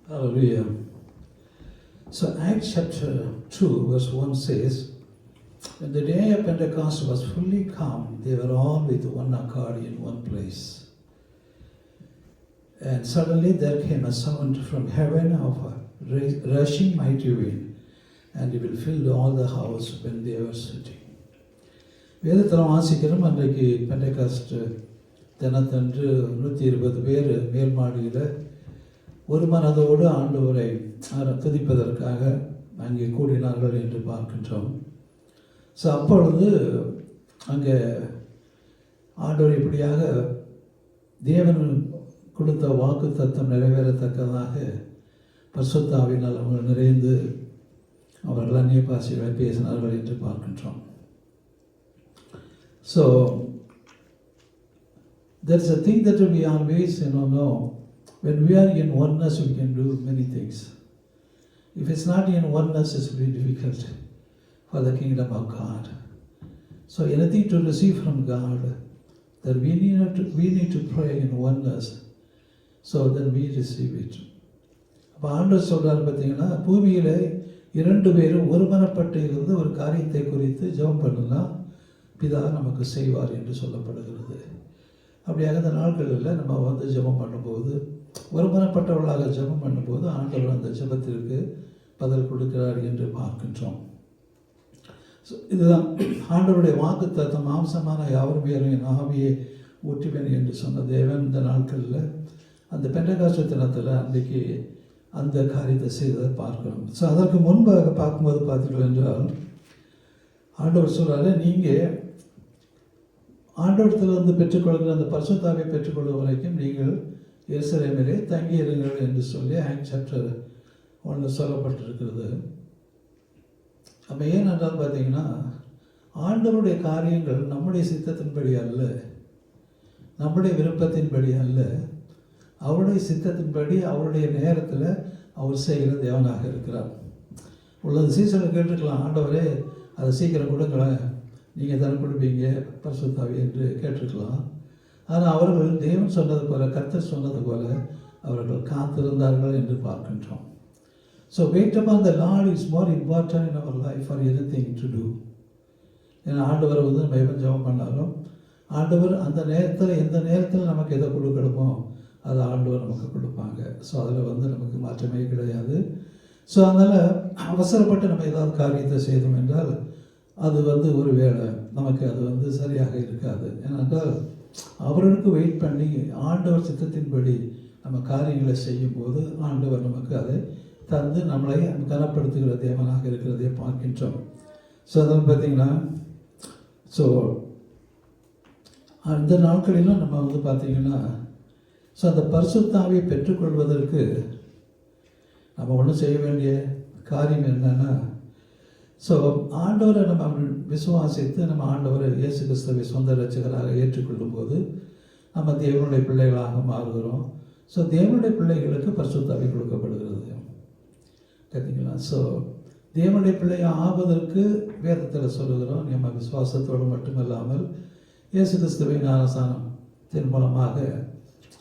Hallelujah. So Acts chapter 2 verse 1 says, when the day of Pentecost was fully come, they were all with one accord in one place. And suddenly there came a sound from heaven of a rushing mighty wind, and it will fill all the house when they were sitting. வேதத்தில் வாசிக்கிறோம், அன்றைக்கு Pentecost தினத்தன்று 120 பேர் மேல் மாடியில் ஒரு மனதோடு ஆண்டவரை துதிப்பதற்காக அங்கே கூடினார்கள் என்று பார்க்கின்றோம். ஸோ அப்பொழுது அங்கே ஆண்டவர் இப்படியாக தேவன் கொடுத்த வாக்கு தத்தம் நிறைவேறத்தக்கதாக பரிசுத்த ஆவியினால் அவர்கள் நிறைந்து அவர்கள் அந்நிய பாஷைகளை பேசினார்கள் என்று பார்க்கின்றோம். So there's a thing that we always know, when we are in oneness we can do many things. If it's not in oneness, it's very difficult for the kingdom of God. So anything to receive from God, that we need to pray in oneness, so then we receive it. அப்போ ஆண்டவர் சொல்கிறார் பார்த்தீங்கன்னா, பூமியில் 2 பேரும் ஒருமனப்பட்டு இருந்து ஒரு காரியத்தை குறித்து ஜெபம் பண்ணலாம், பிதா நமக்கு செய்வார் என்று சொல்லப்படுகிறது. அப்படியாக அந்த நாட்களில் நம்ம ஜெபம் பண்ணும்போது, ஒருமனப்பட்டவர்களாக ஜெபம் பண்ணும்போது ஆண்டவர் அந்த ஜெபத்திற்கு பதில் கொடுக்கிறார் என்று பார்க்கின்றோம். ஸோ இதுதான் ஆண்டவருடைய வாக்கு தத்தம், மாம்சமான யாவர் மேலும் என் ஆவியை ஊற்றுவேன் என்று சொன்ன தேவன் இந்த நாட்களில் அந்த பெண்டகாஸ்ட் தினத்தில் அன்றைக்கு அந்த காரியத்தை செய்ததை பார்க்கிறோம். ஸோ அதற்கு முன்பாக பார்க்கும்போது பார்த்தீர்கள் என்றால், ஆண்டவர் சொல்கிறாரு, நீங்கள் ஆண்டவரத்திலிருந்து பெற்றுக்கொள்கிற அந்த பரிசுத்தாவை பெற்றுக்கொள்ளும் வரைக்கும் நீங்கள் எருசலேமிலே தங்கியிருங்கள் என்று சொல்லி ஆக்ட் சாப்டர் 1 சொல்லப்பட்டிருக்கிறது. அப்போ ஏனென்றால் பார்த்தீங்கன்னா, ஆண்டவருடைய காரியங்கள் நம்முடைய சித்தத்தின்படி அல்ல, நம்முடைய விருப்பத்தின்படி அல்ல, அவருடைய சித்தத்தின்படி அவருடைய நேரத்தில் அவர் செய்கிற தேவனாக இருக்கிறார். உள்ளது சீசனில் கேட்டுக்கலாம், ஆண்டவரே அதை சீக்கிரம் கொடுங்களேன், நீங்கள் தானே கொடுப்பீங்க பரிசுத்தாவி என்று கேட்டிருக்கலாம். ஆனால் அவர்கள் தேவன் சொன்னது போல, கர்த்தர் சொன்னது போல அவர்கள் காத்திருந்தார்கள் என்று பார்க்கின்றோம். So wait upon the Lord is more important in our life for anything to do. ஏன்னா ஆண்டவர் நம்ம எப்போ ஜெபம் பண்ணாலும் ஆண்டவர் அந்த நேரத்தில் எந்த நேரத்தில் நமக்கு எதை கொடுக்கணுமோ அதை ஆண்டவர் நமக்கு கொடுப்பாங்க. ஸோ அதில் நமக்கு மாற்றமே கிடையாது. ஸோ அதனால் அவசரப்பட்டு நம்ம ஏதாவது காரியத்தை செய்தோம் என்றால் அது ஒரு வேளை நமக்கு அது சரியாக இருக்காது. ஏனென்றால் அவருக்கு வெயிட் பண்ணி ஆண்டவர் சித்தத்தின்படி நம்ம காரியங்களை செய்யும்போது ஆண்டவர் நமக்கு அதை தந்து நம்மளை கனப்படுத்துகிற தேவனாக இருக்கிறதை பார்க்கின்றோம். ஸோ அதில் பார்த்திங்கன்னா, ஸோ அந்த நாட்களிலும் நம்ம பார்த்திங்கன்னா, ஸோ அந்த பரிசுத்தாவியை பெற்றுக்கொள்வதற்கு நம்ம ஒன்றும் செய்ய வேண்டிய காரியம் என்னன்னா, ஸோ ஆண்டவரை நம்ம விசுவாசித்து நம்ம ஆண்டவரை இயேசு கிறிஸ்துவை சொந்த இரட்சகராக ஏற்றுக்கொள்ளும் போது நம்ம தேவனுடைய பிள்ளைகளாக மாறுகிறோம். ஸோ தேவனுடைய பிள்ளைகளுக்கு பரிசுத்தாவி கொடுக்கப்படுகிறது. பார்த்தீங்களா? ஸோ தேவனுடைய பிள்ளையாக ஆவதற்கு வேதத்தில் சொல்லுகிறோம், நம்ம விசுவாசத்தோடு மட்டுமல்லாமல் இயேசு கிறிஸ்துவின் ஞானஸ்நானத்தின் மூலமாக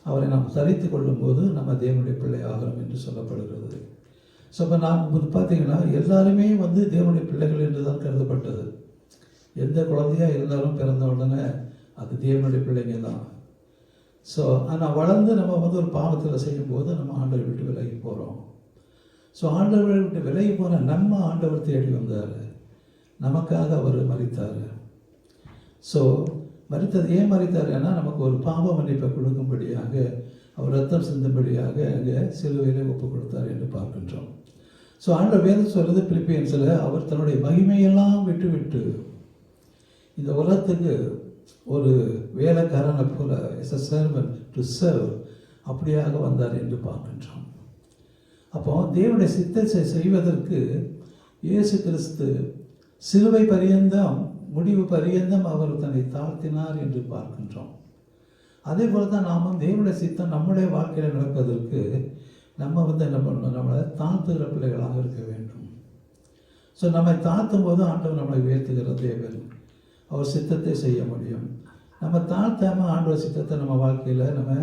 அவரை நாம் தரித்து கொள்ளும்போது நம்ம தேவனுடைய பிள்ளை ஆகிறோம் என்று சொல்லப்படுகிறது. ஸோ இப்போ நாம் பார்த்தீங்கன்னா எல்லாருமே தேவனுடைய பிள்ளைகள் என்று தான் கருதப்பட்டது. எந்த குழந்தையாக இருந்தாலும் பிறந்த உடனே அது தேவனுடைய பிள்ளைங்க தான். ஸோ ஆனால் வளர்ந்து நம்ம ஒரு பாவத்தில் செய்யும்போது நம்ம ஆண்டவரை விட்டு விலகி போகிறோம். ஸோ ஆண்டவரை விட்டு விலகி போன நம்ம ஆண்டவர் தேடி வந்தார், நமக்காக அவர் மரித்தார். ஸோ மரித்தது ஏன் மரித்தார்? ஏன்னா நமக்கு ஒரு பாவ மன்னிப்பை கொடுக்கும்படியாக அவர் ரத்தம் சிந்தும்படியாக அங்கே சிலுவையிலே ஒப்பு கொடுத்தார் என்று பார்க்கின்றோம். ஸோ ஆண்டவர் வேதம் சொல்கிறது பிலிப்பியன்ஸில், அவர் தன்னுடைய மகிமையெல்லாம் விட்டு இந்த உலகத்துக்கு ஒரு வேலைக்காரனை போல is a servant to serve அப்படியாக வந்தார் என்று பார்க்கின்றோம். அப்போ தேவனுடைய சித்தத்தை செய்வதற்கு இயேசு கிறிஸ்து சிலுவை பரியந்தம், முடிவு பரியந்தம் அவர் தன்னை தாழ்த்தினார் என்று பார்க்கின்றோம். அதே போல தான் நாமும் தேவனுடைய சித்தம் நம்முடைய வாழ்க்கையில் நடப்பதற்கு நம்ம என்ன பண்ணணும், நம்மளை தாழ்த்துகிற பிள்ளைகளாக இருக்க வேண்டும். ஸோ நம்மை தாழ்த்தும் போது ஆண்டவர் நம்மளை உயர்த்துகிற தேவன், அவர் சித்தத்தை செய்ய முடியும். நம்ம தாழ்த்தாமல் ஆண்டவர் சித்தத்தை நம்ம வாழ்க்கையில் நம்ம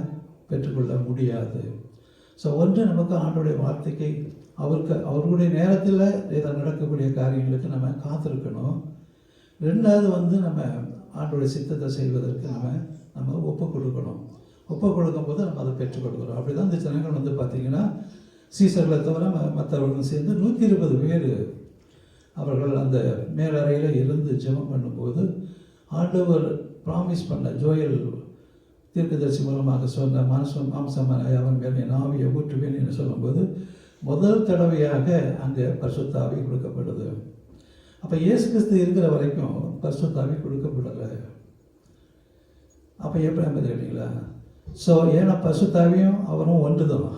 பெற்றுக்கொள்ள முடியாது. ஸோ ஒன்று நமக்கு ஆண்டோடைய வார்த்தைக்கு அவர்களுடைய நேரத்தில் இதில் நடக்கக்கூடிய காரியங்களுக்கு நம்ம காத்திருக்கணும். ரெண்டாவது வந்து நம்ம ஆண்டோடைய சித்தத்தை செய்வதற்கு நம்ம ஒப்பு கொடுக்கணும். ஒப்பு கொடுக்கும்போது நம்ம அதை பெற்றுக் கொடுக்குறோம். அப்படி தான் இந்த ஜனங்கள் வந்து பார்த்திங்கன்னா சீசர்களை தவிர மற்றவர்களும் சேர்ந்து 120 பேர் அவர்கள் அந்த மேலறையில் இருந்து ஜெபம் பண்ணும்போது ஆண்டவர் ப்ராமிஸ் பண்ண ஜோயல் தீர்க்கதரிசி மூலமாக சொன்ன மாம்சமான அவன் மேலே என் ஆவியை ஊற்றுவேன் என்று சொல்லும்போது முதல் தடவையாக அங்கே பரிசுத்த ஆவி கொடுக்கப்படுது. அப்போ இயேசு கிறிஸ்து இருக்கிற வரைக்கும் பரிசுத்த ஆவி கொடுக்கப்படலை. அப்போ எப்படி நம்ம கேட்டீங்களா? ஸோ ஏன்னா பரிசுத்த ஆவியும் அவரும் ஒன்று தான்.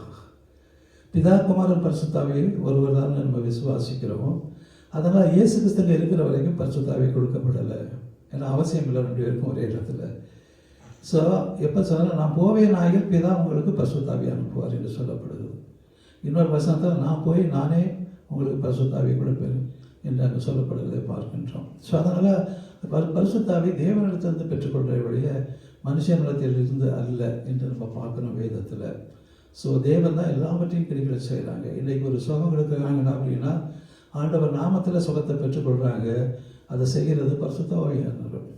பிதா குமாரன் பரிசுத்த ஆவி ஒருவர் தான் நம்ம விசுவாசிக்கிறோம். அதனால் இயேசு கிறிஸ்துங்க இருக்கிற வரைக்கும் பரிசுத்த ஆவி கொடுக்கப்படலை. ஏன்னா அவசியம் இல்லை 2 பேருக்கும் ஒரே இடத்துல. ஸோ எப்போ சொன்னால் நான் போவேன் ஆகிய பிதா உங்களுக்கு பரிசுத்த ஆவி அனுப்புவார் என்று சொல்லப்படுது. இன்னொரு வசனத்தில் நான் போய் நானே உங்களுக்கு பரிசுத்த ஆவி கொடுப்பேன் என்று அங்கே சொல்லப்படுவதை பார்க்கின்றோம். ஸோ அதனால் பரிசுத்த ஆவி தேவனிடத்திலிருந்து பெற்றுக்கொள்கிற வழிய மனுஷனிடத்திலிருந்து அல்ல என்று நம்ம பார்க்கணும் வேதத்தில். ஸோ தேவன் தான் எல்லாவற்றையும் கிரிகளை செய்கிறாங்க. இன்றைக்கு ஒரு சுகம் எடுக்கிறாங்கன்னா அப்படின்னா ஆண்டவர் நாமத்தில் சுகத்தை பெற்றுக்கொள்கிறாங்க. அதை செய்கிறது பரிசுத்த ஆவியானவர்.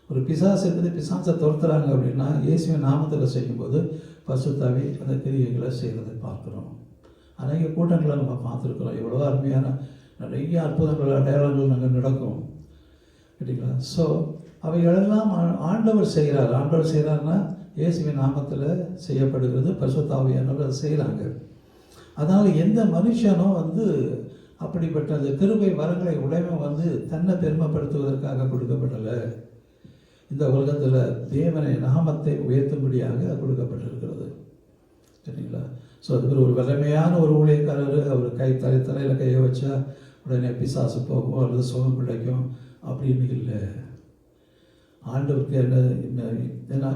ஒரு பிசாசு இருக்குது, பிசாசை துரத்துறாங்க அப்படின்னா இயேசுவின் நாமத்தில் செய்யும்போது பரிசுத்த ஆவி அந்த கிரியைகளை செய்கிறதை பார்க்குறோம். அநேக கூட்டங்களை நம்ம பார்த்துருக்குறோம். எவ்வளோ அருமையான நிறைய அற்புதங்கள் அடையாளங்கள் நாங்கள் நடக்கும் கேட்டிங்களா? ஸோ அவைகளெல்லாம் ஆண்டவர் செய்கிறார். ஆண்டவர் செய்கிறாருன்னா இயேசுவின் நாமத்தில் செய்யப்படுகிறது. பரிசுத்த ஆவியானவர் அதை செய்கிறாங்க. அதனால் எந்த மனுஷனும் வந்து அப்படிப்பட்ட அந்த கிருபை வரங்களை உடைமை வந்து தன்னை பெருமைப்படுத்துவதற்காக கொடுக்கப்படலை. இந்த உலகத்தில் தேவனை நாமத்தை உயர்த்தும்படியாக கொடுக்கப்பட்டிருக்கிறது சரிங்களா? ஸோ அதுக்கு ஒரு வலிமையான ஒரு ஊழியக்காரர் அவர் தலையில் கையை வச்சா உடனே பிசாசு போகும் அல்லது சுகம் கிடைக்கும் அப்படின்னு இல்லை. ஆண்டவருக்கு என்ன ஏன்னா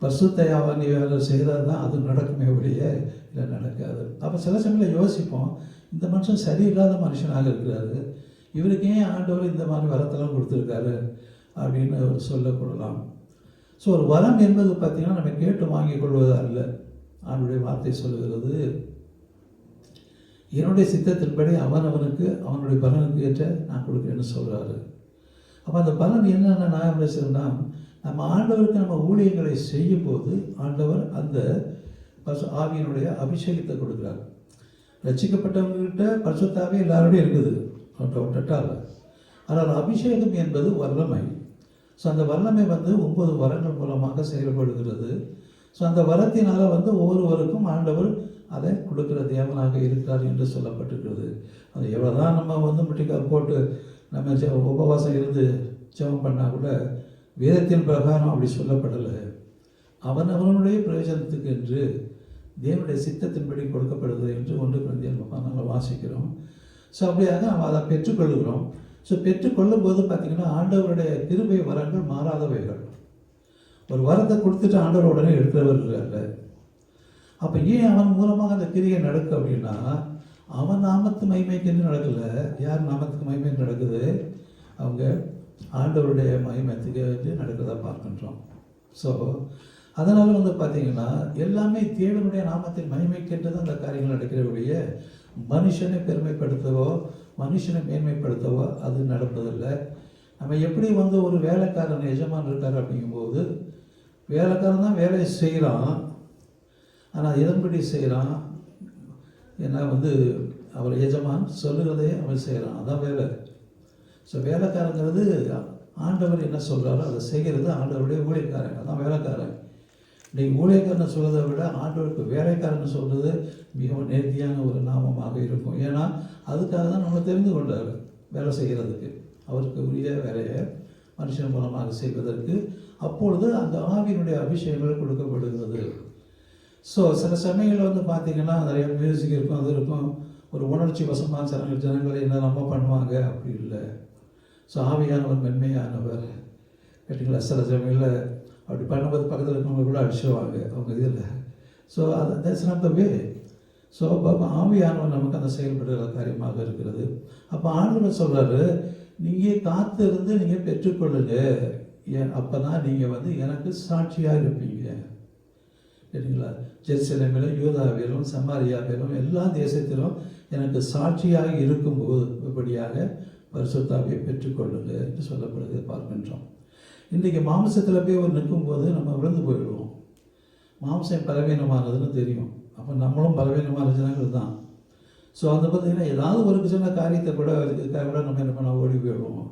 பரிசுத்தையாவான் வேலை செய்தால் தான் அது நடக்குமே ஒழிய இல்லை நடக்காது. அப்போ சில சமயத்தில் யோசிப்போம், இந்த மனுஷன் சரியில்லாத மனுஷனாக இருக்கிறாரு, இவருக்கு ஏன் ஆண்டவர் இந்த மாதிரி வரத்தெல்லாம் கொடுத்துருக்காரு அப்படின்னு சொல்லக்கூடலாம். ஸோ ஒரு வரம் என்பது பார்த்திங்கன்னா நம்ம கேட்டு வாங்கிக் கொள்வது அல்ல. ஆண்டுடைய வார்த்தை சொல்லுகிறது, என்னுடைய சித்தத்தின்படி அவனுக்கு அவனுடைய பலனுக்கு ஏற்ற நான் கொடுக்குறேன்னு சொல்கிறாரு. அப்போ அந்த பலன் என்னென்ன நான் எப்படி சொன்னால், நம்ம ஆண்டவருக்கு நம்ம ஊழியங்களை செய்யும் போது ஆண்டவர் அந்த ஆவியினுடைய அபிஷேகத்தை கொடுக்குறாரு. ரட்சிக்கப்பட்டவங்ககிட்ட பரிசுத்தாவே எல்லாரோடையும் இருக்குது ஒட்டால். ஆனால் அபிஷேகம் என்பது வல்லமை. ஸோ அந்த வல்லமை வந்து 9 வரங்கள் மூலமாக செயல்படுகிறது. ஸோ அந்த வரத்தினால் வந்து ஒவ்வொருவருக்கும் ஆண்டவர் அதை கொடுக்குற தேவனாக இருக்கிறார் என்று சொல்லப்பட்டிருக்கிறது. அது எவ்வளோ தான் நம்ம வந்து முட்டிக்கால் போட்டு நம்ம உபவாசம் இருந்து ஜெபம் பண்ணால் கூட வேதத்தின் பிரகாரம் அப்படி சொல்லப்படலை. அவனுடைய பிரயோஜனத்துக்கு என்று தேவனுடைய சித்தத்தின்படி கொடுக்கப்படுது என்று 1 கொரிந்தியர் நம்ம வாசிக்கிறோம். ஸோ அப்படியாக நம்ம அதை பெற்றுக்கொள்கிறோம். ஸோ பெற்றுக்கொள்ளும் போது பார்த்திங்கன்னா ஆண்டவருடைய கிருபை வரங்கள் மாறாதவைகள். ஒரு வரத்தை கொடுத்துட்டு ஆண்டவர் உடனே எடுக்கிறவர்கள் அல்ல. அப்போ ஏன் அவன் மூலமாக அந்த கிரியை நடக்கு அப்படின்னா, அவன் நாமத்து மகிமைக்கு நடக்கலை. யார் நாமத்துக்கு மகிமை நடக்குது? அவங்க ஆண்டவருடைய மகிமைத்துக்கு நடக்கிறதா பார்க்கின்றோம். ஸோ அதனால் வந்து பார்த்திங்கன்னா எல்லாமே தேவனுடைய நாமத்தின் மகிமைக்கின்றது அந்த காரியங்கள் நடக்கிறவடைய மனுஷனை பெருமைப்படுத்தவோ மனுஷனை மேன்மைப்படுத்தவோ அது நடப்பதில்லை. நம்ம எப்படி வந்து ஒரு வேலைக்காரன் எஜமான் இருக்கார் அப்படிங்கும்போது வேலைக்காரன் தான் வேலையை செய்கிறான், ஆனால் எதன்படி செய்கிறான்? ஏன்னா வந்து அவர் எஜமான் சொல்லுறதே அவன் செய்கிறான், அதான் வேலை. ஸோ வேலைக்காரங்கிறது ஆண்டவர் என்ன சொல்கிறாரோ அதை செய்கிறது ஆண்டவருடைய ஊழியக்காரன், அதான் வேலைக்காரன். இன்றைக்கி ஊழியக்காரனை சொல்கிறத விட ஆண்டவருக்கு வேலைக்காரன் சொல்கிறது மிகவும் நேர்த்தியான ஒரு நாமமாக இருக்கும். ஏன்னா அதுக்காக தான் நம்ம தெரிந்து கொண்டார் வேலை செய்கிறதுக்கு, அவருக்கு உரிய வேலையை மனுஷன் மூலமாக செய்வதற்கு. அப்பொழுது அந்த ஆவியினுடைய அபிஷேகங்கள் கொடுக்கப்படுகிறது. ஸோ சில சமயங்களில் வந்து பார்த்திங்கன்னா நிறைய மியூசிக் இருக்கும், அது இருக்கும், ஒரு உணர்ச்சி வசமாக ஜனங்களை என்ன நம்ம பண்ணுவாங்க, அப்படி இல்லை. ஸோ ஆவியானவர் மென்மையானவர் கேட்டிங்களா? சில சமயங்களில் அப்படி பண்ணும்போது பக்கத்தில் இருக்கவங்க கூட அடிச்சுடுவாங்க அவங்க இதில். ஸோ அது that's not the way. So ஆவியானவர் நமக்கு அந்த செயல்படுகிற காரியமாக இருக்கிறது. அப்போ ஆண்டவர் சொல்கிறாரு, நீங்கள் காத்து இருந்து நீங்கள் பெற்றுக்கொள்ளுங்க, அப்போ தான் நீங்கள் வந்து எனக்கு சாட்சியாக இருப்பீங்க. சரிங்களா? ஜெருசலேமிலும் யூதாவிலும் சமாரியாவிலும் எல்லா தேசத்திலும் எனக்கு சாட்சியாக இருக்கும்போது இப்படியாக பரிசுத்த ஆவியை பெற்றுக்கொள்ளுங்க என்று சொல்லப்படுவதை பார்க்கின்றோம். இன்றைக்கி மாம்சத்தில் போய் ஒரு நிற்கும்போது நம்ம விழுந்து போயிடுவோம். மாம்சம் பலவீனமானதுன்னு தெரியும். அப்போ நம்மளும் பலவீனமான ஜனங்கள் தான். ஸோ அந்த பார்த்திங்கன்னா ஏதாவது ஒரு சின்ன காரியத்தை கூட நம்ம என்ன பண்ண ஓடி போயிடுவோம்,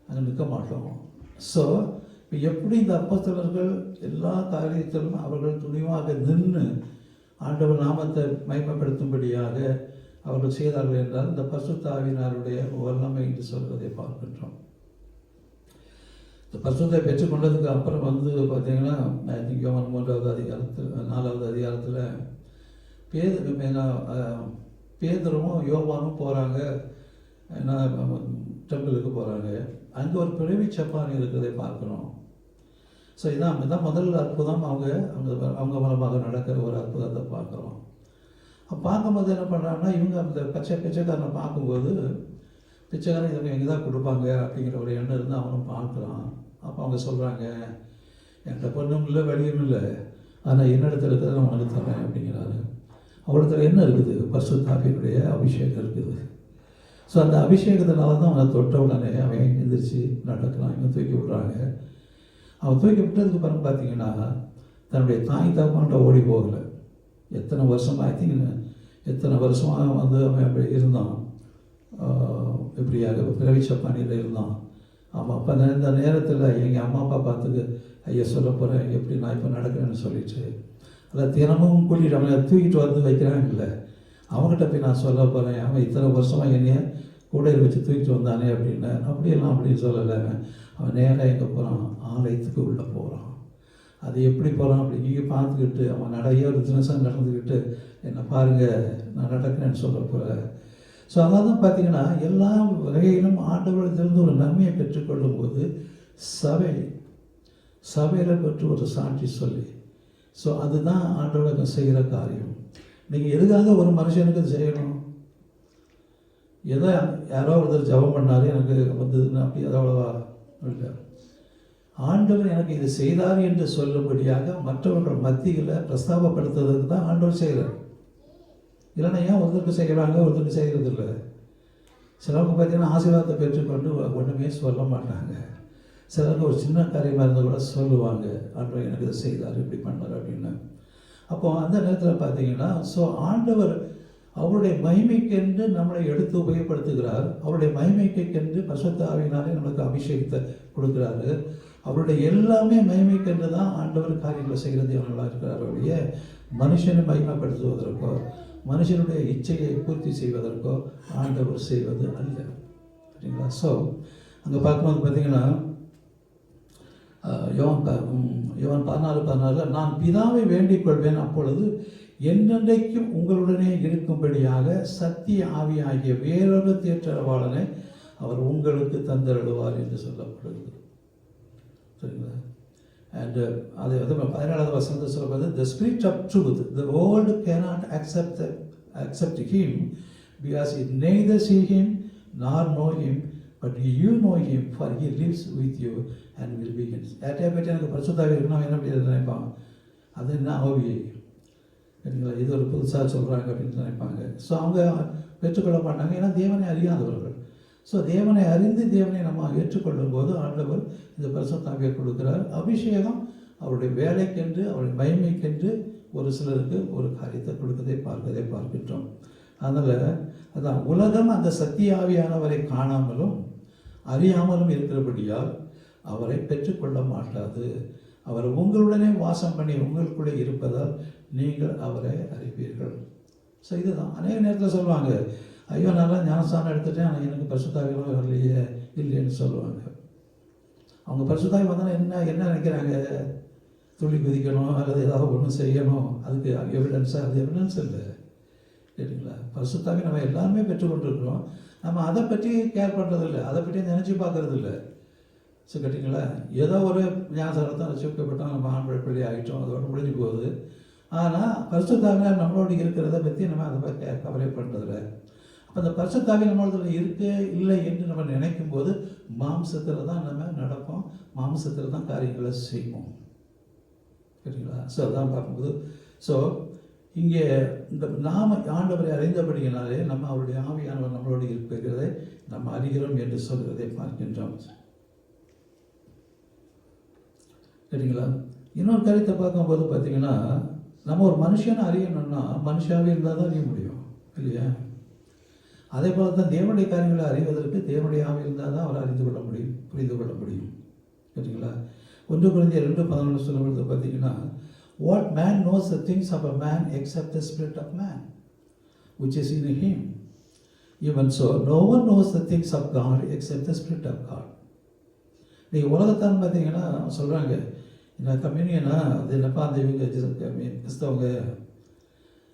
அங்கே நிற்க மாட்டோம். ஸோ இப்போ எப்படி இந்த அப்போஸ்தலர்கள் எல்லா காரியத்திலும் அவர்கள் துணிவாக நின்று ஆண்டவர் நாமத்தை மகிமைப்படுத்தும்படியாக அவர்கள் செய்தார்கள் என்றால் இந்த பரிசுத்த ஆவியினருடைய வல்லமை என்று சொல்வதை பார்க்கின்றோம். இந்த பரிசுத்தை பெற்றுக்கொண்டதுக்கு அப்புறம் பார்த்திங்கன்னா யோவான் 3வது அதிகாரத்தில் 4வது அதிகாரத்தில் பேதுருவும் யோவானும் போகிறாங்க, ஏன்னா டெம்பிளுக்கு போகிறாங்க. அங்கே ஒரு பிறவி சப்பானி இருக்கிறதை பார்க்குறோம். ஸோ இதான் முதல் அற்புதம் அவங்க மூலமாக நடக்கிற ஒரு அற்புதத்தை பார்க்குறோம். பார்க்கும்போது என்ன பண்ணுறாங்கன்னா இவங்க அந்த பிச்சைக்காரனை பார்க்கும்போது பிச்சைக்காரன் இவங்க எங்கே தான் கொடுப்பாங்க அப்படிங்கிற ஒரு எண்ணம் இருந்து அவனும் பார்க்குறான். அப்போ அவங்க சொல்கிறாங்க, என்கிட்ட பொண்ணும் இல்லை வெளியும் இல்லை, ஆனால் என்னிடத்துல இருக்கிறத நான் உனக்கு தரேன் அப்படிங்கிறாரு. அவரிடத்துல என்ன இருக்குது? பரிசுத்த ஆவியினுடைய அபிஷேகம் இருக்குது. ஸோ அந்த அபிஷேகத்தினால தான் அவனை தொட்ட உடனே அவன் எந்திரிச்சு நடக்கிறான். இவன் தூக்கி விட்றாங்க. அவன் தூக்கி விட்டதுக்கு அப்புறம் பார்த்தீங்கன்னா தன்னுடைய தாய் தகப்பன்கிட்ட ஓடி போகலை. எத்தனை வருஷமாக எத்தனை வருஷமாக அவன் அப்படி இருந்தான், இப்படியாக பிறவி சப்பானியில் இருந்தான். அவன் அப்போ இந்த நேரத்தில் எங்கள் அம்மா அப்பா பார்த்துக்கு ஐயா சொல்ல போகிறேன் எப்படி நான் இப்போ நடக்கிறேன்னு சொல்லிட்டு அதை தினமும் கூட்டிகிட்டு அவனை தூக்கிட்டு வந்து வைக்கிறாங்கல்ல, அவங்ககிட்ட போய் நான் சொல்ல போகிறேன் அவன் இத்தனை வருஷமாக என்னைய கூடையில் வச்சு தூக்கிட்டு வந்தானே அப்படியெல்லாம் அப்படின்னு சொல்லலை. அவன் நேராக எங்கே போகிறான்? ஆலயத்துக்கு உள்ளே போகிறான். அது எப்படி போகிறான் அப்படி நீங்கள் பார்த்துக்கிட்டு அவன் நிறைய ஒரு தினசம் நடந்துக்கிட்டு என்னை பாருங்கள் நான் நடக்கிறேன்னு சொல்ல போகிறேன். ஸோ அதான் தான் பார்த்தீங்கன்னா எல்லா வகையிலும் ஆண்டவரிடத்திலிருந்து ஒரு நன்மையை பெற்றுக்கொள்ளும் போது சபையில் பெற்று ஒரு சாட்சி சொல்லி, ஸோ அதுதான் ஆண்டவருக்கு செய்கிற காரியம். நீங்கள் எதுக்காக ஒரு மனுஷனுக்கு செய்யணும்? எதை யாரோ ஒருத்தர் ஜபம் பண்ணார் எனக்கு வந்ததுன்னு அப்படி அவ்வளோவா இல்லை. ஆண்டவர் எனக்கு இது செய்தார் என்று சொல்லும்படியாக மற்றவர்கள் மத்தியில் பிரஸ்தாபப்படுத்துறதுக்கு தான் ஆண்டவர் செய்கிறார். இல்லைன்னா ஏன் ஒருத்தருக்கு செய்கிறாங்க ஒருத்தருக்கு செய்கிறது இல்லை. சிலவங்க பார்த்தீங்கன்னா ஆசீர்வாதத்தை பெற்றுக்கொண்டு ஒன்றுமே சொல்ல மாட்டாங்க. சிலருக்கு ஒரு சின்ன காரியமாக இருந்தால் கூட சொல்லுவாங்க, ஆண்டவர் எனக்கு இதை செய்தார் இப்படி பண்ணார் அப்படின்னு. அப்போது அந்த நேரத்தில் பார்த்தீங்கன்னா ஸோ ஆண்டவர் அவருடைய மகிமைக்கென்று நம்மளை எடுத்து உபயோகப்படுத்துகிறார். அவருடைய மகிமைக்கென்று பரிசுத்த ஆவியினாலே நம்மளுக்கு அபிஷேகத்தை கொடுக்குறாரு. அவருடைய எல்லாமே மகிமைக்கென்று தான் ஆண்டவர் காரியங்களை செய்கிறது அவர்களாக இருக்கிறாருடைய மனுஷனை மகிமைப்படுத்துவதற்கோ மனுஷனுடைய இச்சையை பூர்த்தி செய்வதற்கோ ஆண்டவர் செய்வது அல்ல. சரிங்களா? ஸோ அங்கே பார்க்கும்போது பார்த்தீங்கன்னா யோவான் 14:14 நான் பிதாவை வேண்டிக் கொள்வேன், அப்பொழுது என்றென்றைக்கும் உங்களுடனே இருக்கும்படியாக சத்திய ஆவியாகிய வேறொரு தேற்றரவாளனை அவர் உங்களுக்கு தந்தருடுவார் என்று சொல்லப்படுகிறது. சரிங்களா? அண்ட் அது 17வது வசனத்தில் சொல்வது the spirit of truth the world cannot accept him because it neither see him nor know him but you know him for he lives with you and will be in. யார்கிட்ட பற்றி எனக்கு பரிசுத்தாவி இருக்கணும் என்ன அப்படி நினைப்பாங்க, அது என்ன ஆவி சரிங்களா, இது ஒரு புதுசாக சொல்கிறாங்க அப்படின்னு நினைப்பாங்க. ஸோ அவங்க பெற்றுக்கொள்ள மாட்டாங்க, ஏன்னா தேவனை அறியாதவர்கள். ஸோ தேவனை அறிந்து தேவனை நம்ம ஏற்றுக்கொள்ளும் போது ஆண்டவர் இந்த பரிசுத்தாவியை கொடுக்கிறார். அபிஷேகம் அவருடைய வேலைக்கென்று அவருடைய மகிமைக்கென்று ஒரு சிலருக்கு ஒரு காரியத்தை கொடுக்கதை பார்க்கின்றோம். அதனால் அதான் உலகம் அந்த சத்திய ஆவியானவரை காணாமலும் அறியாமலும் இருக்கிறபடியால் அவரை பெற்றுக்கொள்ள மாட்டாது. அவர் உங்களுடனே வாசம் பண்ணி உங்களுக்குள்ளே இருப்பதால் நீங்கள் அவரை அறிவீர்கள். ஸோ இதுதான் அநேக நேரத்தில் சொல்லுவாங்க, ஐயோ நல்லா ஞானஸ்தானம் எடுத்துட்டேன் ஆனால் எனக்கு பரிசுத்தாவியெல்லாம் வரலையே இல்லைன்னு சொல்லுவாங்க. அவங்க பரிசுத்தாவி வந்தாலும் என்ன நினைக்கிறாங்க, துள்ளி குதிக்கணும் அல்லது ஏதாவது ஒன்று செய்யணும், அதுக்கு எவிடன்ஸாக அது எவிடன்ஸ் இல்லை. சரிங்களா? பரிசுத்தாவி நம்ம எல்லாருமே பெற்றுக்கொண்டிருக்கிறோம், நம்ம அதை பற்றி கேர் பண்ணுறதில்லை, அதை பற்றி நினச்சி பார்க்கறதில்ல. ஸோ கேட்டிங்களா, ஏதோ ஒரு ஞானஸ்தானத்தை ரசிக்கப்பட்டோம், நம்ம ஆண்பழி பிள்ளை ஆகிட்டோம், அதோடு முடிஞ்சு போகுது. ஆனால் பரிசுத்தாவியார் நம்மளோடு இருக்கிறத பற்றி நம்ம அதை பற்றி கவலை பண்ணுறதில்ல. அப்போ அந்த பரிசுத்தாவி நம்மளோட இருக்கு இல்லை என்று நம்ம நினைக்கும் போது மாம்சத்தில் தான் நம்ம நடப்போம், மாம்சத்தில் தான் காரியங்களை செய்வோம். சரிங்களா? ஸோ அதான் பார்க்கும்போது ஸோ இங்கே இந்த நாம ஆண்டவரை அறிந்தபடியினாலே நம்ம அவருடைய ஆவியானவர் நம்மளோடு இருக்கிறதை நம்ம அறிகிறோம் என்று சொல்கிறதை பார்க்கின்றோம். சரிங்களா? இன்னொரு கருத்தை பார்க்கும்போது பார்த்தீங்கன்னா, நம்ம ஒரு மனுஷனை அறியணும்னா மனுஷாவே இருந்தால் தான் அறிய முடியும் இல்லையா? அதே போல தான் தேவனுடைய காரியங்களை அறிவதற்கு தேவனுடைய ஆவி இருந்தால் தான் அவர் அறிந்து கொள்ள முடியும், புரிந்து கொள்ள முடியும். சரிங்களா? 1 Corinthians 2:11 சொல்லும்போது பார்த்தீங்கன்னா, what man knows the things of a man except the spirit of man which is in him, even so no one knows the things of God except the spirit of God. நீங்கள் உலகத்தான் பார்த்தீங்கன்னா சொல்கிறாங்க, இந்த கம்யூனியனா அது என்னப்பா அந்த இவங்க கிறிஸ்தவங்க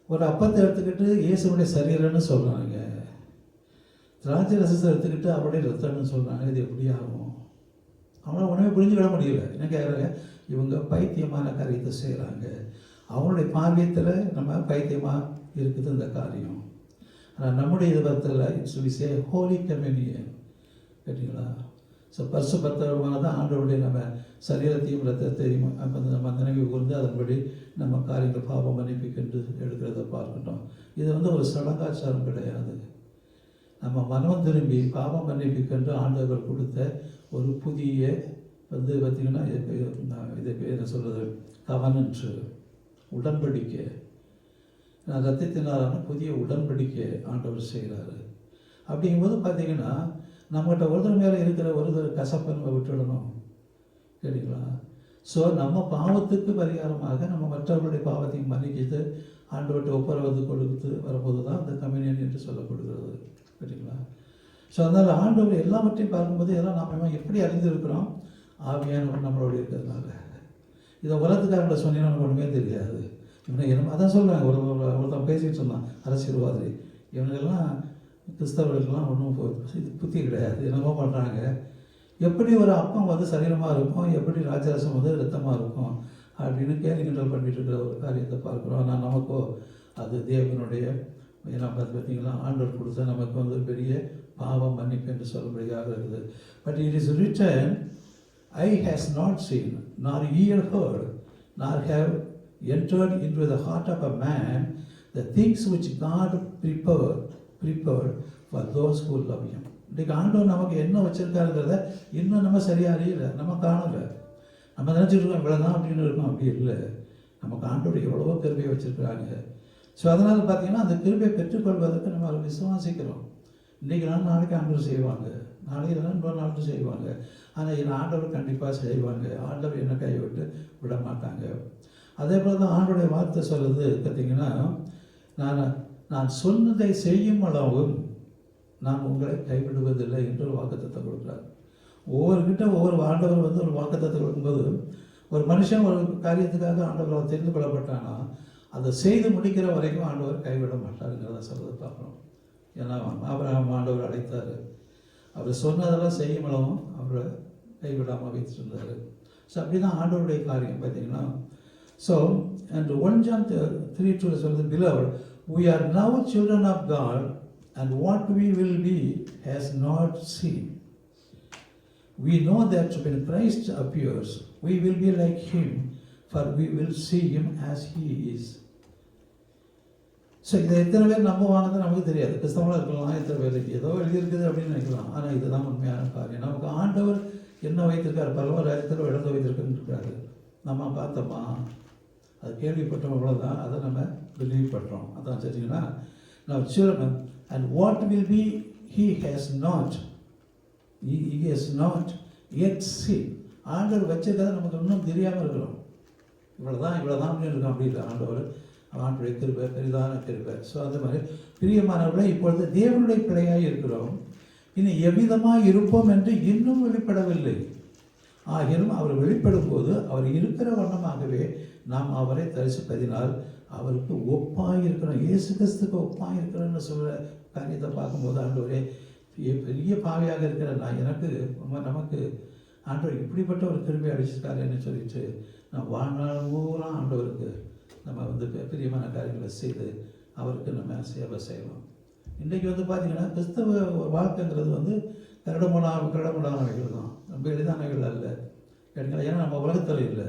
ஒரு அப்பத்தை எடுத்துக்கிட்டு இயேசுடைய சரீரம்னு சொல்கிறாங்க, திராட்சை ரசத்தை எடுத்துக்கிட்டு அவருடைய ரத்தம்னு சொல்கிறாங்க. இது எப்படி ஆகும்? அவங்களால ஒன்றுமே புரிஞ்சுக்கிட முடியல. என்ன கேட்குறாங்க, இவங்க பைத்தியமான காரியத்தை செய்கிறாங்க. அவங்களுடைய பார்வையத்தில் நம்ம பைத்தியமாக இருக்குது இந்த காரியம். ஆனால் நம்முடைய விதத்தில் it's we say holy communion. கேட்டீங்களா? ஸோ பரிசுத்தமாக தான் ஆண்டவருடைய நம்ம சரீரத்தையும் ரத்தத்தையும் நம்ம நினைவு கூர்ந்து அதன்படி நம்ம காரியங்கள் பாவம் மன்னிப்புக்கென்று எடுக்கிறத பார்க்கணும். இது ஒரு சடங்காச்சாரம் கிடையாது. நம்ம மனம் திரும்பி பாவம் மன்னிப்புக்கென்று ஆண்டவர் கொடுத்த ஒரு புதிய பார்த்திங்கன்னா இதை என்ன சொல்கிறது, கவனன்று உடன்படிக்கை, ரத்தத்தினாலான புதிய உடன்படிக்கை ஆண்டவர் செய்கிறாரு. அப்படிங்கும்போது பார்த்திங்கன்னா நம்மகிட்ட ஒருத்தர் மேலே இருக்கிற ஒருத்தர் கசப்பை நம்ம விட்டுடணும். சரிங்களா? ஸோ நம்ம பாவத்துக்கு பரிகாரமாக நம்ம மற்றவர்களுடைய பாவத்தையும் மன்னிக்கிட்டு ஆண்டவர்கிட்ட ஒப்புரவு கொடுத்து வரும்போது தான் அந்த கம்யூனியன் என்று சொல்லப்படுகிறது. சரிங்களா? ஸோ அதனால் ஆண்டவர் எல்லாவற்றையும் பார்க்கும்போது எல்லாம் நாம் எப்படி அறிந்திருக்கிறோம், ஆவியானவர் நம்மளோடு இருக்கிறதுனால. இதை உலகத்துக்காரங்களை சொன்னீங்கன்னா நமக்கு ஒன்றுமே தெரியாது. இவனை என்ன அதான் சொல்கிறாங்க, ஒருத்தன் பேசிகிட்டு சொன்னான் அரசியல்வாதி, இவனுக்கெல்லாம் கிறிஸ்தவர்களுக்கெல்லாம் ஒன்றும் இது புத்தி கிடையாது, என்னமோ பண்ணுறாங்க. எப்படி ஒரு அப்பம் சரீரமாக இருக்கும், எப்படி ராஜரசம் ரத்தமாக இருக்கும் அப்படின்னு கேள்வி கிண்டல் பண்ணிட்டு இருக்கிற ஒரு காரியத்தை பார்க்குறோம். ஆனால் நமக்கோ அது தேவனுடைய ஏன்னா பார்த்தீங்கன்னா ஆண்டவர் கொடுத்தா நமக்கு பெரிய பாவம் மன்னிப்பு என்று சொல்லும்படியாக இருக்குது. But it is written, I has not seen நார் ear heard nor have entered into the heart of a man the things which God prepared for those who love him. இன்றைக்கு ஆண்டவர் நமக்கு என்ன வச்சுருக்காருங்கிறத இன்னும் நம்ம சரியாக அறியலை, நம்ம காணலை. நம்ம நினச்சிட்டு இருக்கோம் இவ்வளோதான் அப்படின்னு இருக்கோம். அப்படி இல்லை. நமக்கு ஆண்டவர் எவ்வளவோ கிருபையை வச்சுருக்கிறாங்க. ஸோ அதனால் பார்த்தீங்கன்னா அந்த கிருபையை பெற்றுக்கொள்வதற்கு நம்ம அதை விசுவாசிக்கிறோம். இன்றைக்கி நாளைக்கு ஆண்டவர் செய்வாங்க, நாளைக்கு இன்னொரு நாளும் செய்வாங்க. ஆனால் என் ஆண்டவர் கண்டிப்பாக செய்வாங்க. ஆண்டவர் என்ன கைவிட்டு விட மாட்டாங்க. அதே போல் தான் ஆண்டோடைய வார்த்தை சொல்லுது பார்த்தீங்கன்னா, நான் சொன்னதை செய்யும் அளவும் நான் உங்களை கைவிடுவதில்லை என்று ஒரு வாக்குத்தத்தை கொடுக்குறாரு. ஒவ்வொருக்கிட்ட ஒவ்வொரு ஆண்டவர் ஒரு வாக்குத்தத்தை கொடுக்கும்போது, ஒரு மனுஷன் ஒரு காரியத்துக்காக ஆண்டவர் தெரிந்து கொள்ளப்பட்டானா அதை செய்து முடிக்கிற வரைக்கும் ஆண்டவர் கைவிட மாட்டாருங்கிறத சொல்றதை பார்க்கணும். ஏன்னா ஆபிரகாம் ஆண்டவர் அழைத்தார், அவர் சொன்னதெல்லாம் செய்யும் அளவும் அவரை கைவிடாமல் வைத்திருந்தார். ஸோ அப்படி தான் ஆண்டவருடைய காரியம் பார்த்தீங்கன்னா. ஸோ அண்ட் 1 John 3:2 சொல்றது, beloved, we are now children of God and what we will be has not seen. We know that when Christ appears, we will be like him, for we will see him as he is. So இதை எத்தனை பேர் நம்புவாங்கன்னு நமக்கு தெரியாது. கிறிஸ்தவங்களாக இருக்கலாம், எத்தனை பேருக்கு ஏதோ எழுதியிருக்குது அப்படின்னு நினைக்கலாம். ஆனால் இதுதான் உண்மையான காரியம். நமக்கு ஆண்டவர் என்ன வைத்திருக்காரு, பரவ ராஜ்யத்தில் இழந்து வைத்திருக்காரு. நம்ம பார்த்தோமா, அது கேள்விப்பட்டோம், அவ்வளோதான். அதை நம்ம பிலீவ் பண்ணுறோம். அதான் சரிங்களா? Now children, and what will be he has not yet seen. ஆண்டவர் வச்சிருக்கிறத நமக்கு இன்னும் தெரியாமல் இருக்கிறோம். இவ்வளோதான் அப்படின்னு இருக்கோம். அப்படி இல்லை. ஆண்டவருடைய கிருபை பெரிதான கிருபை. ஸோ அந்த மாதிரி பிரியமானவர்களை இப்பொழுது தேவனுடைய பிள்ளையாக இருக்கிறோம், இனி எவ்விதமாக இருப்போம் என்று இன்னும் வெளிப்படவில்லை. ஆகியும் அவர் வெளிப்படும் போது அவர் இருக்கிற வண்ணமாகவே நாம் அவரை தரிசிப்பதினால் அவருக்கு ஒப்பாக இருக்கிறோம், இயேசு கிறிஸ்துக்கு ஒப்பாக இருக்கிறோன்னு சொல்கிற காரியத்தை பார்க்கும்போது, ஆண்டவரே பெரிய பாவையாக இருக்கிற நமக்கு ஆண்டவர் இப்படிப்பட்ட ஒரு கிருபை அடிச்சிருக்காருன்னு சொல்லிட்டு நான் வாழ்நாள் பூரா ஆண்டவருக்கு நம்ம பிரியமான காரியங்களை செய்து அவருக்கு நம்ம சேவை செய்யலாம். இன்றைக்கி பார்த்திங்கன்னா கிறிஸ்தவ வாழ்க்கைங்கிறது கரடமுடானவைகள் தான், ரொம்ப எளிதானவைகள் அல்ல. கேட்டீங்களா? ஏன்னா நம்ம உலகத்தில் இல்லை,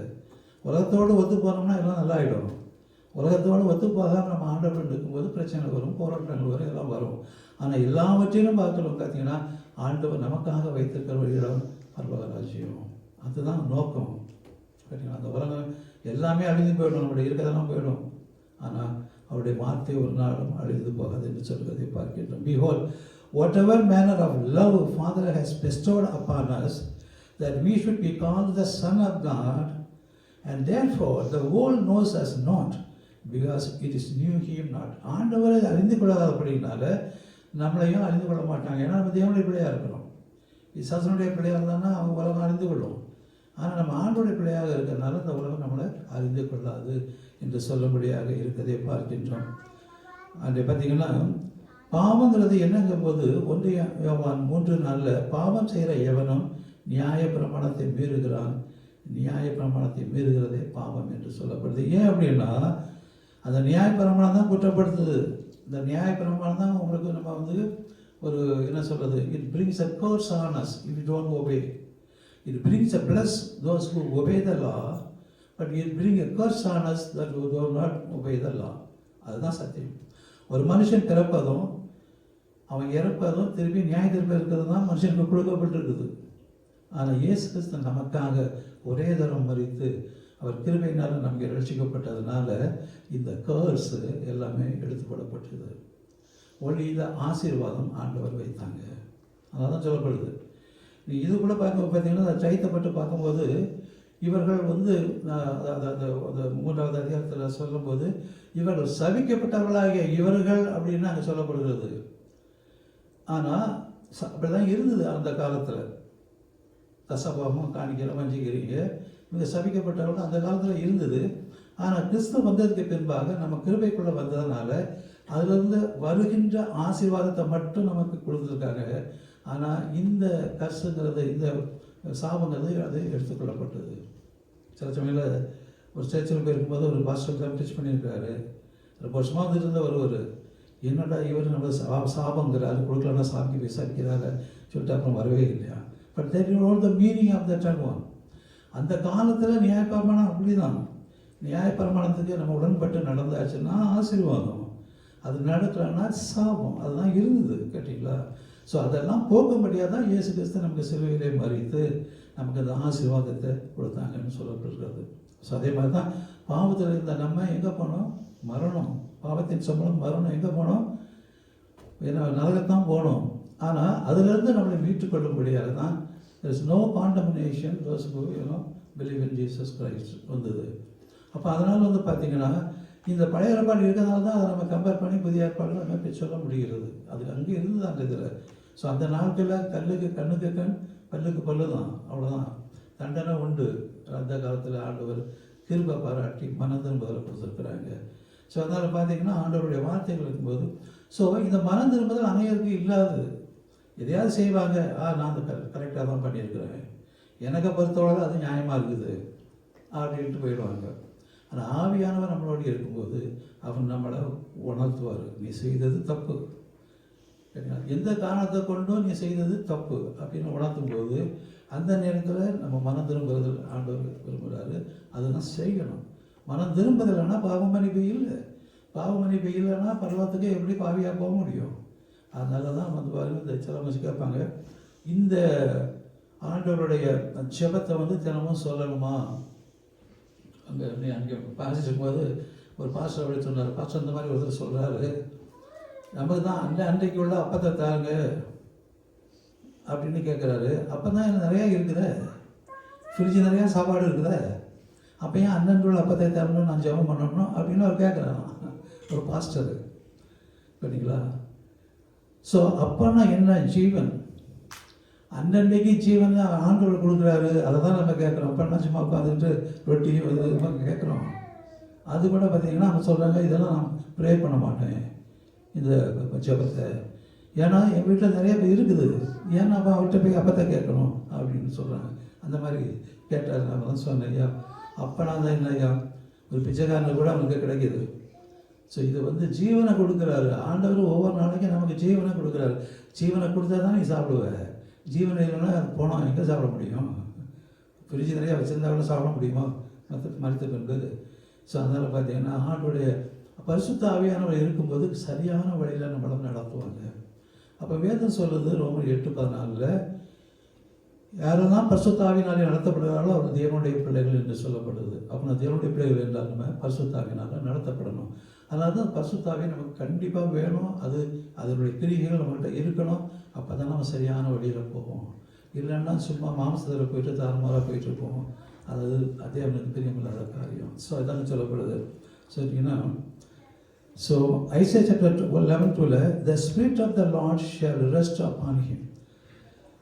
உலகத்தோடு ஒத்து போனோம்னா எல்லாம் நல்லா ஆகிடும். உலகத்தோடு ஒத்து போகாமல் நம்ம ஆண்டவர்கள் இருக்கும்போது பிரச்சனை வரும், போராட்டங்கள் வரும், எல்லாம் வரும். ஆனால் எல்லாவற்றையும் பார்க்கணும் பார்த்தீங்கன்னா ஆண்டவர் நமக்காக வைத்திருக்கிற ஒரு இடம் பரலோக ராஜ்யம். அதுதான் நோக்கம். சரிங்களா? அந்த உலகம் எல்லாமே அழிந்து போயிடும், நம்மளுடைய இருக்கிறதெல்லாம் போயிடும். ஆனால் அவருடைய வார்த்தை ஒரு நாளும் அழிந்து போகாது என்று சொல்வதை பார்க்கின்றோம். Behold, whatever manner of love Father has bestowed upon us, that we should be called the Son of God, and therefore the world knows us not, because it is knew him not. ஆண்டவரை அறிந்து கொள்ளாதபடினால நம்மளையும் அறிந்து கொள்ள மாட்டாங்க. ஏன்னா நம்ம தேவனுடைய பிள்ளையாக இருக்கிறோம். விசுவாசனுடைய பிள்ளையாக இருந்தாங்கன்னா அவங்க உலகம் அறிந்து கொள்ளும். ஆனால் நம்ம ஆண்டோடைய பிள்ளையாக இருக்கிறதுனால இந்த உலகம் நம்மளை அறிந்து கொள்ளாது என்று சொல்லும்படியாக இருக்கிறதை பார்க்கின்றோம். அப்படி பார்த்திங்கன்னா பாவங்கிறது என்னங்கும் போது 1 யோவான் 3:4 பாவம் செய்கிற எவனும் நியாய பிரமாணத்தை மீறுகிறான், நியாய பிரமாணத்தை மீறுகிறதே பாவம் என்று சொல்லப்படுது. ஏன் அப்படின்னா அந்த நியாய பிரமாணம் தான் குற்றப்படுத்துது. இந்த நியாய பிரமாணம் தான் உங்களுக்கு நம்ம வந்து ஒரு என்ன சொல்கிறது, it brings a curse on us if you don't obey. It brings a bless those who obey the law, but it brings a curse on us that who do not obey the law. அதுதான் சத்தியம். ஒரு மனுஷன் பிறப்பதும் அவன் இறப்பதும் திருப்பி நியாய தீர்ப்பு இருக்கிறது தான் மனுஷனுக்கு கொடுக்கப்பட்டிருக்குது. ஆனால் இயேசு கிறிஸ்து நமக்காக ஒரே தரம் மரித்து அவர் கிருபையினால் நமக்கு ரட்சிக்கப்பட்டதுனால இந்த கர்ஸ் எல்லாமே எடுத்துக்கொள்ளப்பட்டது. ஒளி இந்த ஆசீர்வாதம் ஆண்டவர் வைத்தாங்க. அதான் சொல்லப்படுது. இது கூட பார்த்தீங்கன்னா அந்த சைத்தப்பட்டு பார்க்கும்போது இவர்கள் வந்து அந்த 3வது அதிகாரத்தில் சொல்லும்போது இவர்கள் சபிக்கப்பட்டவர்களாகிய இவர்கள் அப்படின்னு அங்கே சொல்லப்படுகிறது. ஆனால் அப்படி தான் இருந்தது அந்த காலத்தில். தசபாவம் காணிக்கிற வஞ்சிக்கிறீங்க, இவங்க சபிக்கப்பட்டவர்கள் அந்த காலத்தில் இருந்தது. ஆனால் கிறிஸ்து வந்ததுக்கு பின்பாக நம்ம கிருபைக்குள்ளே வந்ததுனால அதிலிருந்து வருகின்ற ஆசீர்வாதத்தை மட்டும் நமக்கு கொடுத்துருக்காங்க. ஆனால் இந்த கர்ஸுங்கிறது, இந்த சாபங்கிறது அது எடுத்துக்கொள்ளப்பட்டது. சில சமயத்தில் ஒரு சர்ச்சில் போயிருக்கும்போது ஒரு பாஸ்டர் டீச் பண்ணியிருக்காரு. ரொம்ப வருஷமாக வந்துட்டு இருந்த ஒருவர் என்னடா இவர் நம்ம சாபங்கிறாரு, கொடுக்கலன்னா சாப்பிட்டு விசாரிக்கிறாரு சொல்லிட்டு அப்புறம் வரவே இல்லையா. But that you know the meaning of that one. அந்த காலத்தில் நியாயப்பிரமாணம் அப்படி தான். நியாயப்பிரமாணத்துக்கு நம்ம உடன்பட்டு நடந்தாச்சுன்னா ஆசீர்வாதம், அது நடக்கலைன்னா சாபம். அதுதான் இருந்தது. கேட்டிங்களா? ஸோ அதெல்லாம் போக்கும்படியாக தான் இயேசு கிறிஸ்து நமக்கு சிலுவையிலே மறித்து நமக்கு அந்த ஆசீர்வாதத்தை கொடுத்தாங்கன்னு சொல்லப்படுகிறது. ஸோ அதே மாதிரி தான் பாவத்தில் இருந்த நம்ம எங்கே போனோம்? மரணம். பாவத்தின் சம்பளம் மரணம். எங்கே போனோம்? ஏன்னா நரகத்தான் போனோம். ஆனால் அதிலிருந்து நம்மளை மீட்டுக்கொள்ளும்படியாக தான் there is no condemnation those who believe in Jesus Christ வந்தது. அப்போ அதனால் வந்து பார்த்திங்கன்னா இந்த பழைய ஏற்பாடு இருக்கிறதுனால தான் அதை நம்ம கம்பேர் பண்ணி புதிய ஏற்பாடுகள் நம்ம இப்படி சொல்ல முடிகிறது. அது அங்கே இருந்தது அந்த இதில். ஸோ அந்த நாட்களில் கல்லுக்கு கண்ணுக்கு கண், பல்லுக்கு பல்லு தான், அவ்வளோதான். தண்டனை உண்டு. அந்த காலத்தில் ஆண்டவர் கிருபை பாராட்டி மனம் திரும்புதலை கொடுத்துருக்குறாங்க. ஸோ அதனால் பார்த்திங்கன்னா ஆண்டவருடைய வார்த்தைகள் இருக்கும்போது ஸோ இந்த மனம் திரும்புதல் அனைவருக்கும் இல்லாது. எதையாவது செய்வாங்க, நான் அந்த கரெக்டாக தான் பண்ணியிருக்கிறேன், எனக்கு பொறுத்தவரை அது நியாயமாக இருக்குது அப்படின்ட்டு போயிடுவாங்க. ஆனால் ஆவியானவர் நம்மளோடு இருக்கும்போது அவர் நம்மளை உணர்த்துவார். நீ செய்தது தப்பு, எந்த காரணத்தை கொண்டும் நீ செய்தது தப்பு அப்படின்னு உணர்த்தும் போது அந்த நேரத்தில் நம்ம மனம் திரும்புதல் ஆண்டவர் விரும்புகிறாரு. அதுதான் செய்யணும். மனம் திரும்புதல்னா பாவ மன்னிப்பு இல்லை. பாவ மன்னிப்பு இல்லைன்னா பரலோகத்துக்கு எப்படி பாவியாக போக முடியும்? அதனால தான் வந்து பாருங்கள், இந்த சில கேட்பாங்க, இந்த ஆண்டவருடைய ஜெபத்தை வந்து தினமும் சொல்லணுமா? அங்கே பாசிக்கும் போது ஒரு பாஸ்டர் அப்படி சொன்னார். பாஸ்டர் இந்த மாதிரி ஒருத்தர் சொல்கிறாரு, நமக்கு தான் அன்றைக்கு உள்ள அப்பத்தை தாங்க அப்படின்னு கேட்குறாரு. அப்போ தான் எனக்கு நிறையா இருக்குதே, ஃப்ரிட்ஜு நிறையா சாப்பாடு இருக்குதே, அப்போ ஏன் அன்னன்று உள்ள அப்பத்தை தரணும்னு நான் ஜெபம் பண்ணணும் அப்படின்னு அவர் கேட்குறான், ஒரு பாஸ்டர். சரிங்களா? ஸோ அப்போனா என்ன? ஜீவன். அன்னன்னைக்கு ஜீவன் ஆண்டவர் கொடுக்குறாரு, அதை தான் நம்ம கேட்குறோம். அப்போனா சும்மா உட்காந்துட்டு ரொட்டி இது கேட்குறோம். அது கூட பார்த்திங்கன்னா அவங்க சொல்கிறாங்க, இதெல்லாம் நான் ப்ரே பண்ண மாட்டேன் இந்த ஜெபத்தை, ஏன்னா என் வீட்டில் நிறைய பேர் இருக்குது, ஏன்னா அப்போ அவர்கிட்ட போய் அப்பத்தை கேட்கணும் அப்படின்னு சொல்கிறாங்க. அந்த மாதிரி கேட்டார். நான் தான் சொன்னேன், ஐயா அப்போனா தான் என்ன ஐயா, ஒரு பிச்சைக்காரனுக்கு கூட அவனுக்கு கிடைக்கிது. ஸோ இது வந்து ஜீவனை கொடுக்குறாரு ஆண்டவர். ஒவ்வொரு நாளைக்கும் நமக்கு ஜீவனை கொடுக்குறாரு. ஜீவனை கொடுத்தா தான் நீ சாப்பிடுவேன். ஜீவனை இல்லைன்னா அது போனால் எங்கே சாப்பிட முடியும்? ஃப்ரிட்ஜ் நிறையா வச்சுருந்தா கூட சாப்பிட முடியுமா? மறித்த பின்பு. ஸோ அதனால் பார்த்தீங்கன்னா ஆண்டுடைய பரிசுத்த ஆவியானவர் இருக்கும்போது சரியான வழியில் நம்மளை நடத்துவாங்க. அப்போ வேதம் சொல்லுது ரோமர் 8:14 யாரெல்லாம் பரிசுத்த ஆவியினாலே நடத்தப்படுகிறார்களோ அவர் தேவனுடைய பிள்ளைகள் என்று சொல்லப்படுது. அப்போ தேவனுடைய பிள்ளைகள் என்றால் நம்ம பரிசுத்த ஆவியினால் நடத்தப்படணும். அதனால தான் பரிசுத்த ஆவி நமக்கு கண்டிப்பாக வேணும். அதனுடைய கிரிகைகள் நம்மகிட்ட இருக்கணும். அப்போ தான் நம்ம சரியான வழியில் போவோம். இல்லைன்னா சும்மா மாம்சத்தில் போயிட்டு தாறுமாறாக போயிட்டு இருப்போம். அது தேவனுக்கு பிரியமில்லாத காரியம். ஸோ அதான் சொல்லப்படுது. சரிங்களா? So Isaiah chapter 11:2 the spirit of the Lord shall rest upon him.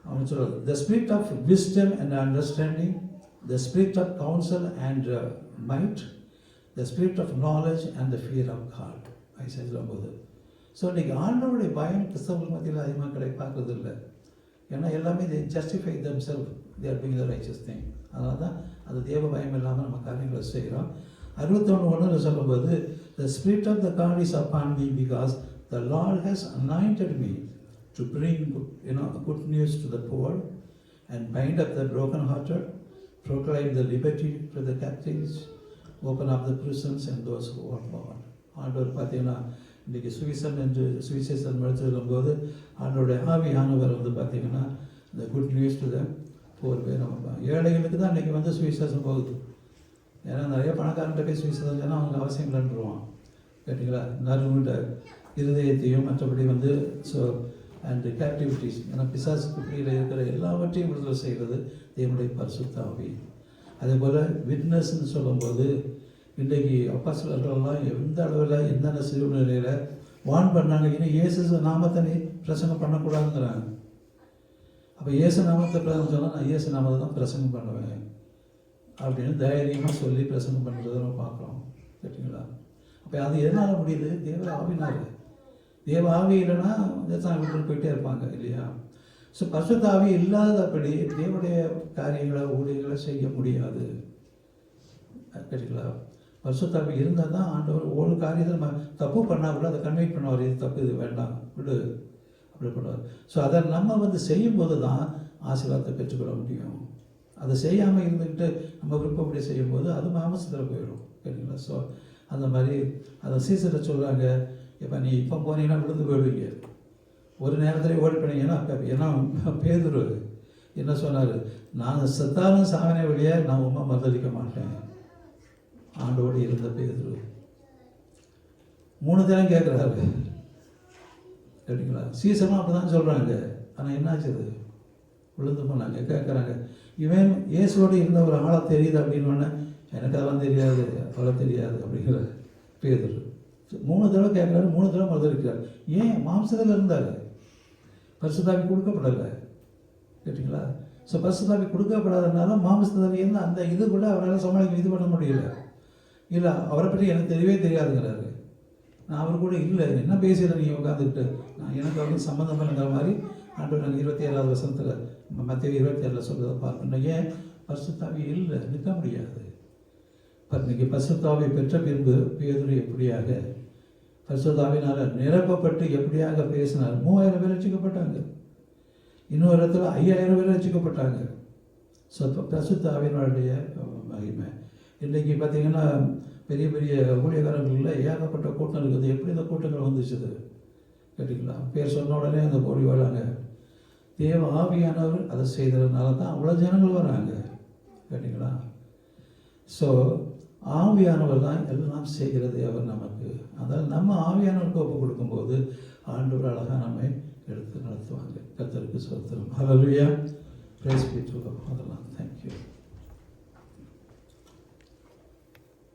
அவன் சொல்றது the spirit of wisdom and understanding, the spirit of counsel and might, the spirit of knowledge and the fear of God. Isaiah சொல்லும்போது so இன்றைக்கி ஆண்டவருடைய பயம் கிறிஸ்தவர்கள் மத்தியில் அதிகமாக பார்க்கறது இல்லை. ஏன்னா எல்லாமே they justify themselves, they are doing the righteous thing. அதனால தான் அது தேவ பயம் இல்லாமல் நம்ம காரியங்களை செய்கிறோம். 61:1 சொல்லும்போது the spirit of the God is upon me because the Lord has anointed me to bring good news to the poor and bind up the brokenhearted, proclaim the liberty to the captives, open up the prisons and those who are bound. ஆண்டவர் பார்த்தீங்கன்னா இன்றைக்கி சுவிசேஷம் சொல்லும்போது ஆண்டோடைய ஆவியானவர் பார்த்தீங்கன்னா இந்த good news to the போர் பேர் நம்ம ஏழைகளுக்கு தான் இன்றைக்கி சுவிசேஷம் போகுது. ஏன்னா நிறைய பணக்காரன்ட்ட போய் சுவிசேஷம் சொன்னால் அவங்க அவசியம் இல்லைன்றுவான். கேட்டிங்களா? நறுமுட்ட இருதயத்தையும் மற்றபடி ஸோ அண்ட் கேப்டிவிட்டிஸ், ஏன்னா பிசாசுக்கு பிடியில் இருக்கிற எல்லாவற்றையும் விடுதலை செய்கிறது தேவனுடைய பரிசுத்த ஆவி. அதே போல் விட்னஸ்ன்னு சொல்லும்போது இன்றைக்கு அப்போஸ்தலர்கள்லாம் எந்த அளவில் எந்தெந்த சூழ்நிலையில் வான் பண்ணாங்க. இன்னும் இயேசு நாமத்தை நீ பிரசங்கம் பண்ணக்கூடாதுங்கிறாங்க. அப்போ இயேசு நாமத்தை பிரசங்கம் சொன்னால் நான் இயேசு நாமத்தை தான் பிரசங்கம் பண்ணுவேன் அப்படின்னு தைரியமாக சொல்லி பிரசங்கம் பண்ணுறதை நம்ம பார்க்குறோம். கேட்டிங்களா? அப்போ அது எதனால் முடியுது? தேவ ஆவினார். தேவ ஆவி இல்லைன்னா தான் விட்டு போயிட்டே இருப்பாங்க இல்லையா? ஸோ பரிசுத்த ஆவி இல்லாதபடி தேவனுடைய காரியங்களை ஊழியர்களை செய்ய முடியாது. கேட்டிங்களா? பரிசுத்த ஆவி இருந்தால் தான் ஆண்டவர் ஒரு காரியத்தை நம்ம தப்பு பண்ணால் கூட அதை கன்வெர்ட் பண்ணுவார். இது தப்பு, இது வேண்டாம், விடு அப்படி பண்ணுவார். ஸோ அதை நம்ம செய்யும்போது தான் ஆசீர்வாதத்தை பெற்றுக்கொள்ள முடியும். அதை செய்யாமல் இருந்துக்கிட்டு நம்ம விருப்பப்படி செய்யும்போது அது மாமசத்தில் போயிடும். கேட்டிங்களா? ஸோ அந்த மாதிரி அதை சீசரை சொல்கிறாங்க, இப்போ நீ இப்போ போனீங்கன்னா விழுந்து போயிடுவீங்க, ஒரு நேரத்தில் ஓடி போனீங்கன்னா. ஏன்னா பேதுரு என்ன சொன்னார்? நான் செத்தாலும் சாவனை வழியே நான் உண்மை மறுதளிக்க மாட்டேன். ஆண்டோடு இருந்த பேதுரு 3 தினம் கேட்குறாரு. கேட்டிங்களா? சீசனும் அப்படி தான் சொல்கிறாங்க. ஆனால் என்னாச்சு? விழுந்து போனாங்க, கேட்குறாங்க. இவன் இயேசுவோடு இருந்த ஒரு ஆளை தெரியுது அப்படின்னு எனக்கு அதெல்லாம் தெரியாது, அவ்வளோ தெரியாது அப்படிங்கிற பேதுரு 3 தடவை கேட்குறாரு, 3 தடவை மறுதளிக்கிறார். ஏன்? மாம்சத்தில் இருந்தார், பரிசுத்த ஆவி கொடுக்கப்படலை. கேட்டிங்களா? ஸோ பரிசுத்த ஆவி கொடுக்கப்படாதனால மாம்சத்தில் இருந்து அந்த இது கூட அவரால் சமாளிக்க இது பண்ண முடியல. இல்லை, அவரை பற்றி எனக்கு தெரியவே தெரியாதுங்கிறாரு. நான் அவர் கூட இல்லை, என்ன பேசுகிறேன் நீ உட்காந்துக்கிட்டு, நான் எனக்கு சம்மந்தம் இல்லைங்கிற மாதிரி ஆண்டு நாங்கள் 27வது வசனத்தில் மத்திய 27 சொல்கிறத பார்க்கணும். ஏன்? பரிசுத்த ஆவி இல்லை, நிற்க முடியாது. இன்னைக்கு பரிசுத்த ஆவி பெற்ற பின்பு பேதுரு எப்படியாக பரிசுத்த ஆவியினால் நிரப்பப்பட்டு எப்படியாக பேசினார். 3000 பேர் ரட்சிக்கப்பட்டாங்க. இன்னொரு இடத்துல 5000 பேர் ரட்சிக்கப்பட்டாங்க. ஸோ பரிசுத்த ஆவியினுடைய மகிமை. இன்றைக்கி பார்த்திங்கன்னா பெரிய பெரிய ஊழியக்காரர்களில் ஏகப்பட்ட கூட்டம் இருக்குது. எப்படி இந்த கூட்டங்கள் வந்துச்சுது? கேட்டிங்களா? பேர் சொன்ன உடனே அந்த ஓடி வராங்க. தேவ ஆவியானவர் அதை செய்ததுனால தான் அவ்வளோ ஜனங்கள் வராங்க. கேட்டிங்களா? ஸோ ஆவியானவர் தான் எல்லாம் செய்கிறது அவர் நமக்கு. அதாவது நம்ம ஆவியானவருக்கு ஒப்பு கொடுக்கும்போது ஆண்டவர் அழகாக நம்மை எடுத்து நடத்துவாங்க. கர்த்தருக்கு ஸ்தோத்திரம். ஹல்லேலூயா. Praise be to God. அதெல்லாம்